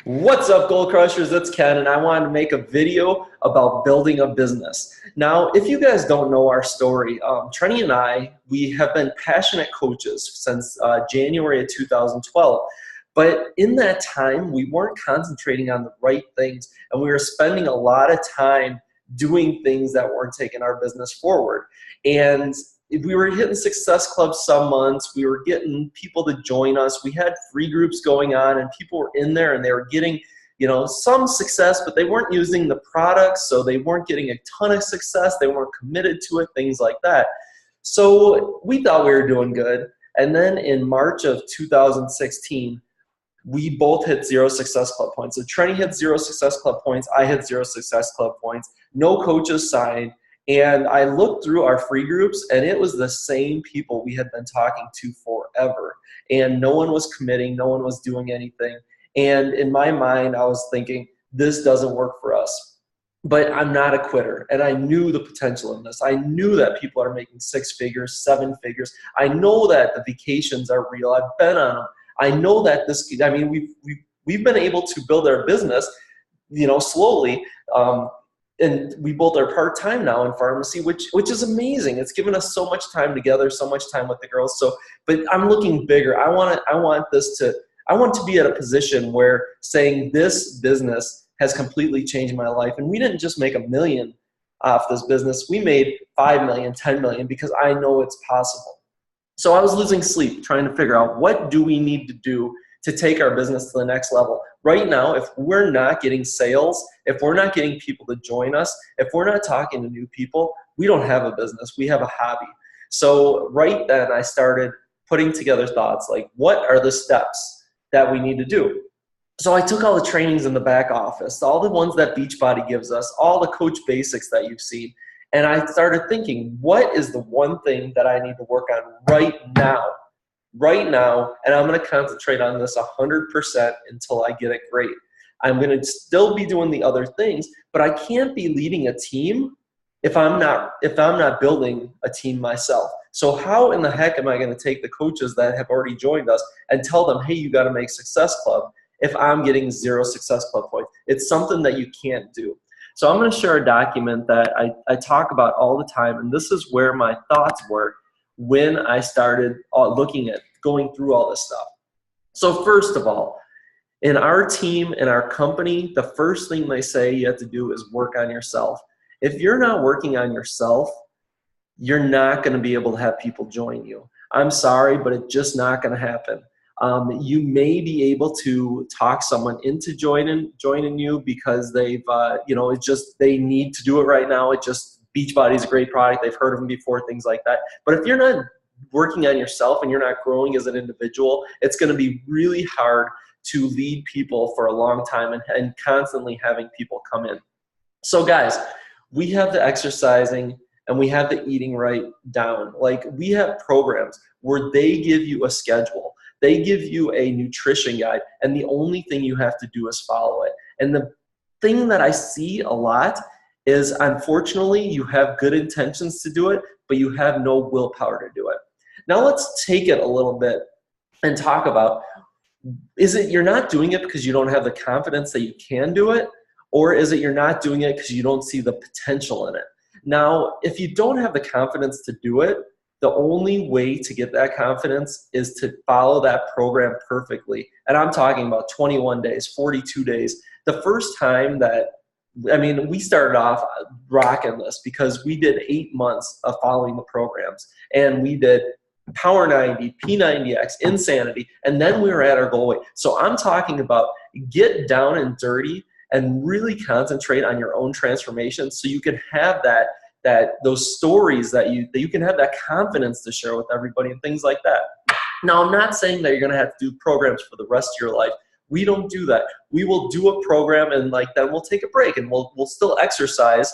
What's up, Goal Crushers? It's Ken, and I wanted to make a video about building a business. Now, if you guys don't know our story, Trenny and I, we have been passionate coaches since January of 2012. But in that time, we weren't concentrating on the right things, and we were spending a lot of time doing things that weren't taking our business forward. And we were hitting Success Club some months. We were getting people to join us. We had free groups going on, and people were in there, and they were getting, some success, but they weren't using the products, so they weren't getting a ton of success. They weren't committed to it, things like that. So we thought we were doing good. And then in March of 2016, we both hit 0 Success Club points. So Trenny had 0 Success Club points. I had 0 Success Club points. No coaches signed. And I looked through our free groups, and it was the same people we had been talking to forever. And no one was committing. No one was doing anything. And in my mind, I was thinking, this doesn't work for us. But I'm not a quitter, and I knew the potential in this. I knew that people are making 6 figures, 7 figures. I know that the vacations are real. I've been on them. I know that we've been able to build our business, slowly. And we both are part-time now in pharmacy, which is amazing. It's given us so much time together, so much time with the girls. So, but I'm looking bigger. I want to be at a position where saying this business has completely changed my life. And we didn't just make $1 million off this business. We made 5 million, 10 million, because I know it's possible. So I was losing sleep trying to figure out, what do we need to do to take our business to the next level? Right now, if we're not getting sales, if we're not getting people to join us, if we're not talking to new people, we don't have a business, we have a hobby. So right then I started putting together thoughts like, what are the steps that we need to do? So I took all the trainings in the back office, all the ones that Beachbody gives us, all the Coach Basics that you've seen, and I started thinking, what is the one thing that I need to work on right now, and I'm going to concentrate on this 100% until I get it great. I'm going to still be doing the other things, but I can't be leading a team if I'm not building a team myself. So how in the heck am I going to take the coaches that have already joined us and tell them, hey, you got to make Success Club, if I'm getting 0 Success Club points? It's something that you can't do. So I'm going to share a document that I talk about all the time, and this is where my thoughts were when I started looking at going through all this stuff. So first of all, in our team, in our company, the first thing they say you have to do is work on yourself. If you're not working on yourself, you're not going to be able to have people join you. I'm sorry, but it's just not going to happen. You may be able to talk someone into joining you because they've, it's just they need to do it right now. Beachbody is a great product. They've heard of them before, things like that. But if you're not working on yourself and you're not growing as an individual, it's going to be really hard to lead people for a long time and constantly having people come in. So guys, we have the exercising and we have the eating right down. Like, we have programs where they give you a schedule. They give you a nutrition guide, and the only thing you have to do is follow it. And the thing that I see a lot is, unfortunately, you have good intentions to do it, but you have no willpower to do it. Now let's take it a little bit and talk about, is it you're not doing it because you don't have the confidence that you can do it, or is it you're not doing it because you don't see the potential in it? Now, if you don't have the confidence to do it, the only way to get that confidence is to follow that program perfectly. And I'm talking about 21 days, 42 days. The first time we started off rocking this because we did 8 months of following the programs. And we did Power 90, P90X, Insanity, and then we were at our goal weight. So I'm talking about get down and dirty and really concentrate on your own transformation so you can have those stories that you can have that confidence to share with everybody and things like that. Now, I'm not saying that you're going to have to do programs for the rest of your life. We don't do that. We will do a program and then we'll take a break and we'll still exercise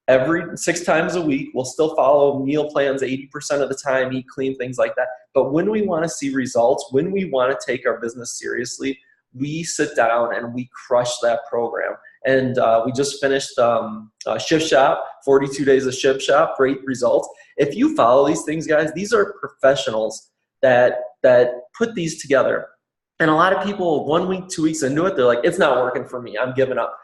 every 6 times a week. We'll still follow meal plans 80% of the time, eat clean, things like that. But when we want to see results, when we want to take our business seriously, we sit down and we crush that program. And we just finished Shift Shop, 42 days of Shift Shop, great results. If you follow these things, guys, these are professionals that put these together. And a lot of people 1 week, 2 weeks into it, they're like, it's not working for me. I'm giving up.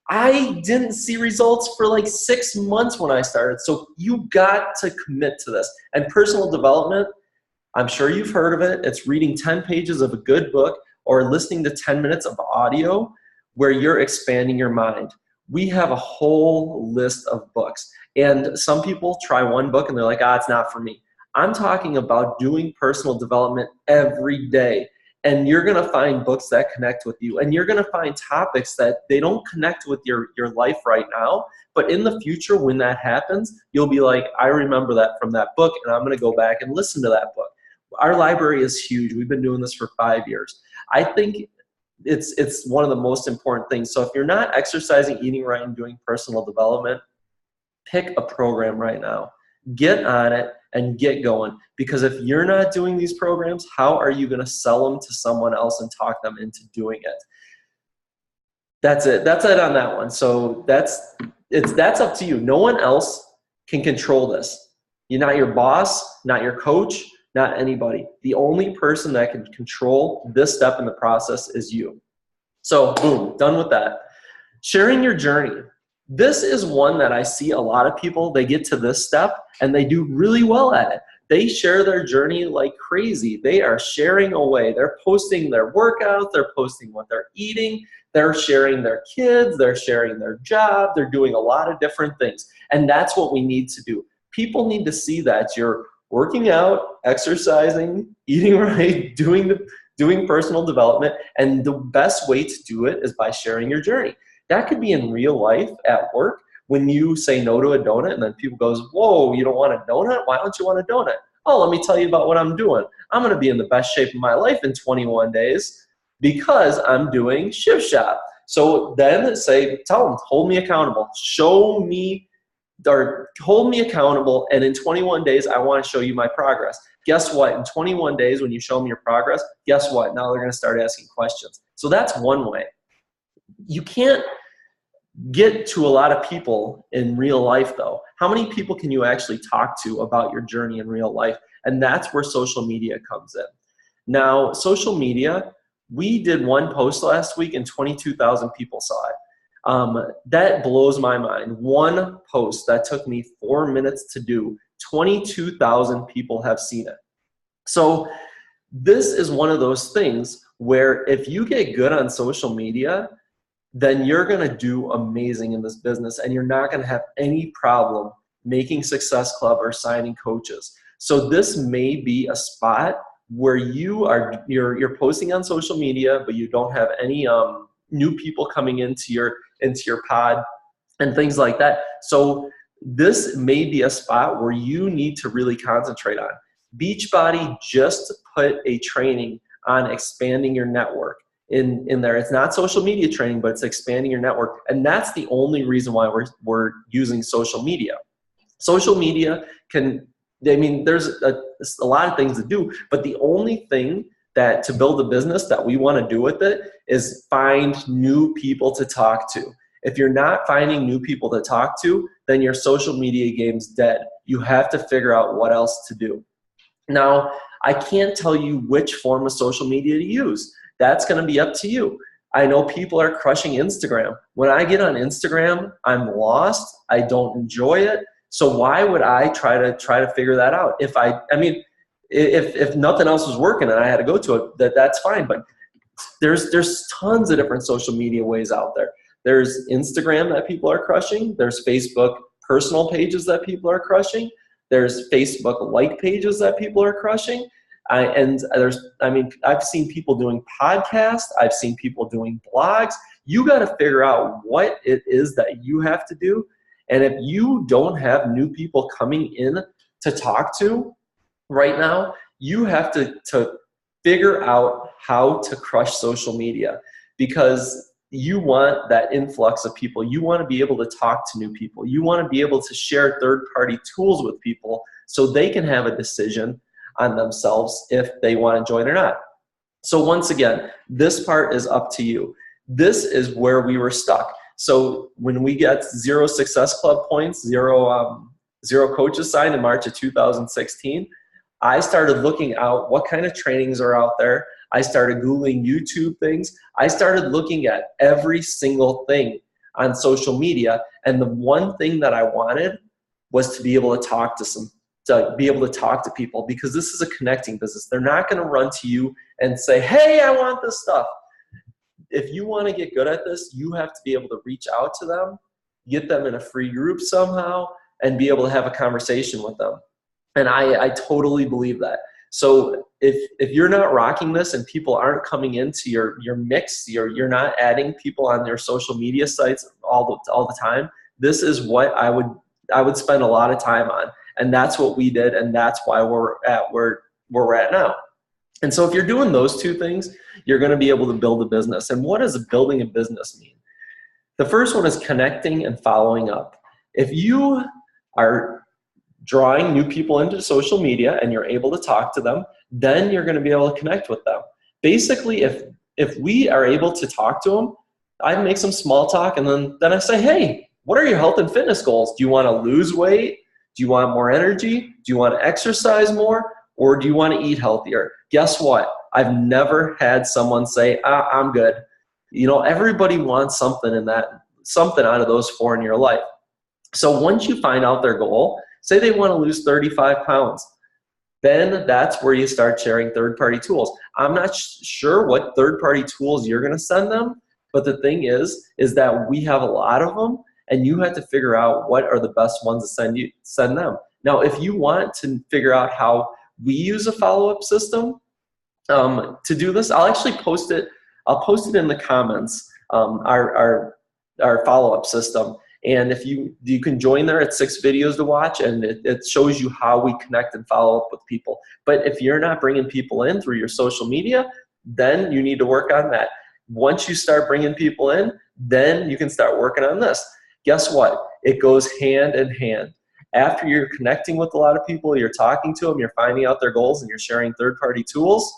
I didn't see results for like 6 months when I started. So you got to commit to this. And personal development, I'm sure you've heard of it. It's reading 10 pages of a good book or listening to 10 minutes of audio where you're expanding your mind. We have a whole list of books. And some people try one book and they're like, it's not for me. I'm talking about doing personal development every day. And you're going to find books that connect with you. And you're going to find topics that they don't connect with your life right now. But in the future, when that happens, you'll be like, I remember that from that book, and I'm going to go back and listen to that book. Our library is huge. We've been doing this for 5 years. I think it's one of the most important things. So if you're not exercising, eating right, and doing personal development, pick a program right now. Get on it and get going. Because if you're not doing these programs, how are you going to sell them to someone else and talk them into doing it? That's it. That's it on that one. So that's up to you. No one else can control this. You're not your boss, not your coach, not anybody. The only person that can control this step in the process is you. So boom, done with that. Sharing your journey. This is one that I see a lot of people, they get to this step and they do really well at it. They share their journey like crazy. They are sharing away. They're posting their workouts. They're posting what they're eating. They're sharing their kids. They're sharing their job. They're doing a lot of different things. And that's what we need to do. People need to see that you're working out, exercising, eating right, doing personal development. And the best way to do it is by sharing your journey. That could be in real life at work when you say no to a donut and then people goes, whoa, you don't want a donut? Why don't you want a donut? Oh, let me tell you about what I'm doing. I'm going to be in the best shape of my life in 21 days because I'm doing Shift Shop. So then tell them, hold me accountable. Hold me accountable, and in 21 days, I want to show you my progress. Guess what? In 21 days, when you show them your progress, guess what? Now they're going to start asking questions. So that's one way. You can't get to a lot of people in real life, though. How many people can you actually talk to about your journey in real life? And that's where social media comes in. Now, social media, we did one post last week and 22,000 people saw it. That blows my mind. One post that took me 4 minutes to do, 22,000 people have seen it. So this is one of those things where if you get good on social media, then you're going to do amazing in this business and you're not going to have any problem making Success Club or signing coaches. So this may be a spot where you're posting on social media, but you don't have any new people coming into your pod and things like that. So this may be a spot where you need to really concentrate on. Beachbody just put a training on expanding your network in there. It's not social media training, but it's expanding your network. And that's the only reason why we're using social media. Social media there's a lot of things to do, but the only thing that to build a business that we want to do with it is find new people to talk to. If you're not finding new people to talk to, then your social media game's dead. You have to figure out what else to do. Now, I can't tell you which form of social media to use. That's going to be up to you. I know people are crushing Instagram. When I get on Instagram, I'm lost. I don't enjoy it. So why would I try to figure that out? If nothing else was working and I had to go to it, that's fine. But there's tons of different social media ways out there. There's Instagram that people are crushing. There's Facebook personal pages that people are crushing. There's Facebook like pages that people are crushing. I've seen people doing podcasts. I've seen people doing blogs. You got to figure out what it is that you have to do. And if you don't have new people coming in to talk to right now, you have to figure out how to crush social media, because you want that influx of people. You want to be able to talk to new people. You want to be able to share third-party tools with people so they can have a decision on themselves if they want to join or not. So once again, this part is up to you. This is where we were stuck. So when we get 0 Success Club points, zero coaches signed in March of 2016, I started looking out what kind of trainings are out there. I started Googling YouTube things. I started looking at every single thing on social media. And the one thing that I wanted was to be able to talk to people, because this is a connecting business. They're not going to run to you and say, hey, I want this stuff. If you want to get good at this, you have to be able to reach out to them, get them in a free group somehow, and be able to have a conversation with them. And I totally believe that. So if you're not rocking this and people aren't coming into your mix, you're not adding people on your social media sites all the time, this is what I would spend a lot of time on. And that's what we did, and that's why we're at where we're at now. And so if you're doing those two things, you're going to be able to build a business. And what does building a business mean? The first one is connecting and following up. If you are drawing new people into social media and you're able to talk to them, then you're going to be able to connect with them. Basically, if we are able to talk to them, I make some small talk, and then I say, hey, what are your health and fitness goals? Do you want to lose weight? Do you want more energy? Do you want to exercise more? Or do you want to eat healthier? Guess what? I've never had someone say, I'm good. You know, everybody wants something out of those four in your life. So once you find out their goal, say they want to lose 35 pounds, then that's where you start sharing third-party tools. I'm not sure what third-party tools you're going to send them, but the thing is that we have a lot of them, and you have to figure out what are the best ones to send them. Now, if you want to figure out how we use a follow-up system to do this, I'll actually post it. I'll post it in the comments, our follow-up system. And if you can join there, it's 6 videos to watch, and it shows you how we connect and follow up with people. But if you're not bringing people in through your social media, then you need to work on that. Once you start bringing people in, then you can start working on this. Guess what? It goes hand in hand. After you're connecting with a lot of people, you're talking to them, you're finding out their goals, and you're sharing third-party tools,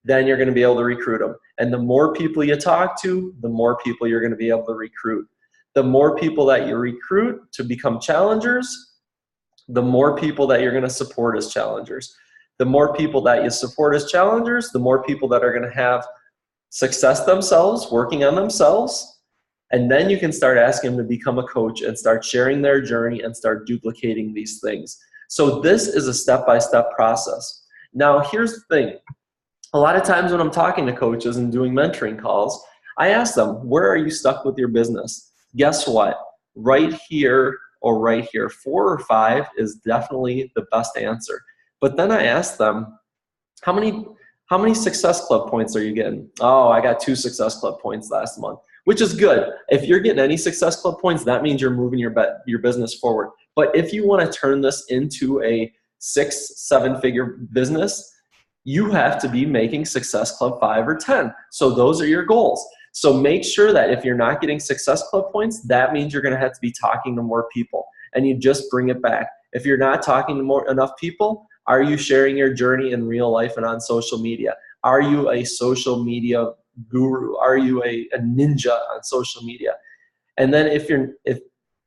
then you're going to be able to recruit them. And the more people you talk to, the more people you're going to be able to recruit. The more people that you recruit to become challengers, the more people that you're going to support as challengers. The more people that you support as challengers, the more people that are going to have success themselves, working on themselves, and then you can start asking them to become a coach and start sharing their journey and start duplicating these things. So this is a step-by-step process. Now, here's the thing. A lot of times when I'm talking to coaches and doing mentoring calls, I ask them, where are you stuck with your business? Guess what? Right here or right here, 4 or 5 is definitely the best answer. But then I ask them, how many Success Club points are you getting? Oh, I got 2 Success Club points last month, which is good. If you're getting any Success Club points, that means you're moving your business forward. But if you want to turn this into a 6-7-figure business, you have to be making Success Club 5 or 10. So those are your goals. So make sure that if you're not getting Success Club points, that means you're going to have to be talking to more people, and you just bring it back. If you're not talking to enough people, are you sharing your journey in real life and on social media? Are you a social media guru? Are you a ninja on social media? And then if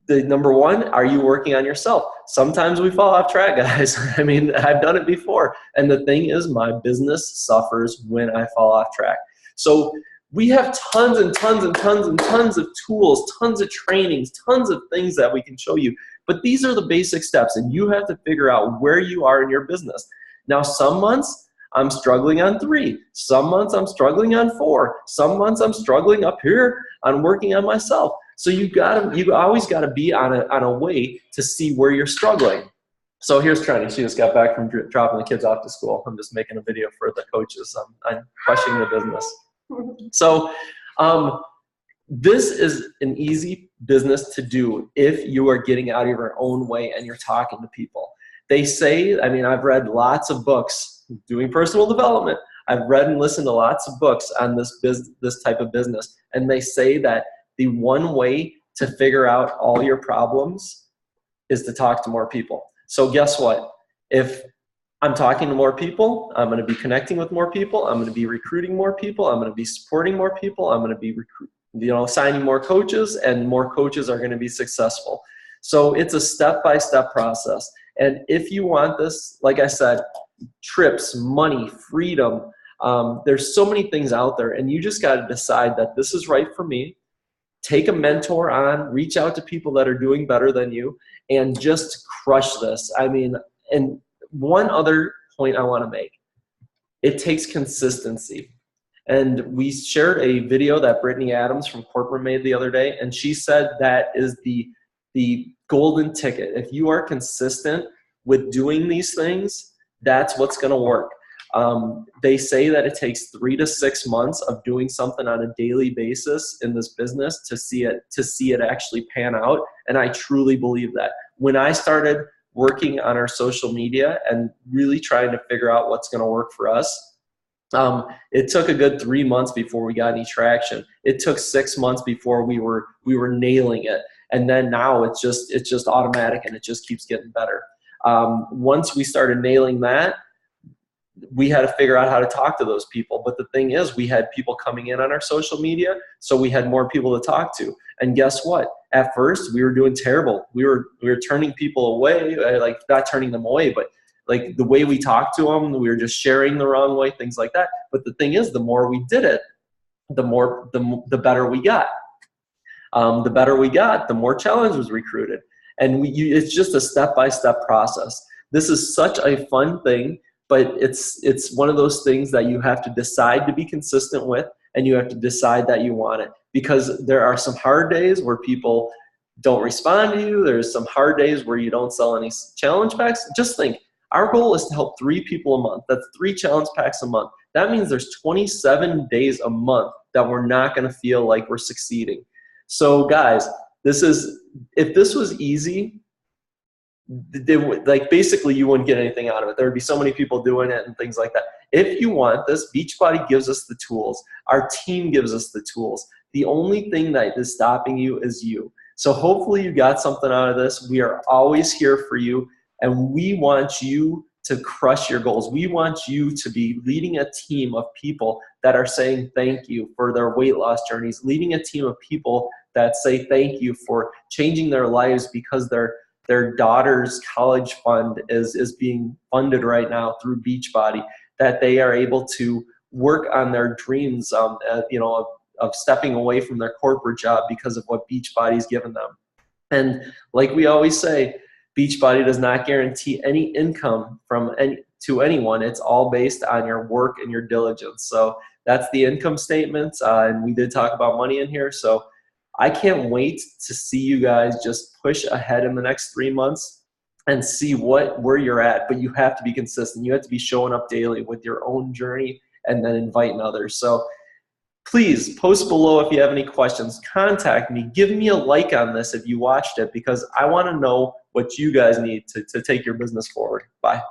the number 1, are you working on yourself? Sometimes we fall off track, guys. I mean, I've done it before. And the thing is, my business suffers when I fall off track. So we have tons and tons and tons and tons of tools, tons of trainings, tons of things that we can show you. But these are the basic steps, and you have to figure out where you are in your business. Now, some months I'm struggling on 3. Some months I'm struggling on 4. Some months I'm struggling up here on working on myself. So you always got to be on a way to see where you're struggling. So here's Trenny. She just got back from dropping the kids off to school. I'm just making a video for the coaches. I'm questioning the business. So this is an easy business to do if you are getting out of your own way and you're talking to people. They say, I mean, I've read lots of books doing personal development. I've read and listened to lots of books on this type of business, and they say that the one way to figure out all your problems is to talk to more people. So guess what? If I'm talking to more people, I'm going to be connecting with more people, I'm going to be recruiting more people, I'm going to be supporting more people, I'm going to be signing more coaches, and more coaches are going to be successful. So it's a step-by-step process. And if you want this, like I said, trips, money, freedom, There's so many things out there, and you just got to decide that this is right for me. Take a mentor on, reach out to people that are doing better than you, and just crush this. I mean, and one other point I want to make, it takes consistency. And we shared a video that Brittany Adams from Corporate made the other day, and she said that is the golden ticket. If you are consistent with doing these things, that's what's going to work. They say that it takes 3 to 6 months of doing something on a daily basis in this business to see it actually pan out. And I truly believe that. When I started working on our social media and really trying to figure out what's going to work for us, it took a good 3 months before we got any traction. It took 6 months before we were nailing it. And then now it's just automatic, and it just keeps getting better. Once we started nailing that, we had to figure out how to talk to those people. But the thing is, we had people coming in on our social media, so we had more people to talk to. And guess what? At first, we were doing terrible. We were turning people away, like not turning them away, but like the way we talked to them, we were just sharing the wrong way, things like that. But the thing is, the more we did it, the better we got. The better we got, the more challenge was recruited. And it's just a step-by-step process. This is such a fun thing, but it's one of those things that you have to decide to be consistent with, and you have to decide that you want it. Because there are some hard days where people don't respond to you. There's some hard days where you don't sell any challenge packs. Just think, our goal is to help 3 people a month. That's 3 challenge packs a month. That means there's 27 days a month that we're not going to feel like we're succeeding. So guys, if this was easy, like basically you wouldn't get anything out of it. There would be so many people doing it and things like that. If you want this, Beachbody gives us the tools. Our team gives us the tools. The only thing that is stopping you is you. So hopefully you got something out of this. We are always here for you, and we want you to crush your goals. We want you to be leading a team of people that are saying thank you for their weight loss journeys, leading a team of people that say thank you for changing their lives because their daughter's college fund is being funded right now through Beachbody, that they are able to work on their dreams, of stepping away from their corporate job because of what Beachbody's given them. And like we always say, Beachbody does not guarantee any income to anyone. It's all based on your work and your diligence. So that's the income statement, and we did talk about money in here. So I can't wait to see you guys just push ahead in the next 3 months and see where you're at. But you have to be consistent. You have to be showing up daily with your own journey and then inviting others. So please post below if you have any questions. Contact me. Give me a like on this if you watched it, because I want to know what you guys need to take your business forward. Bye.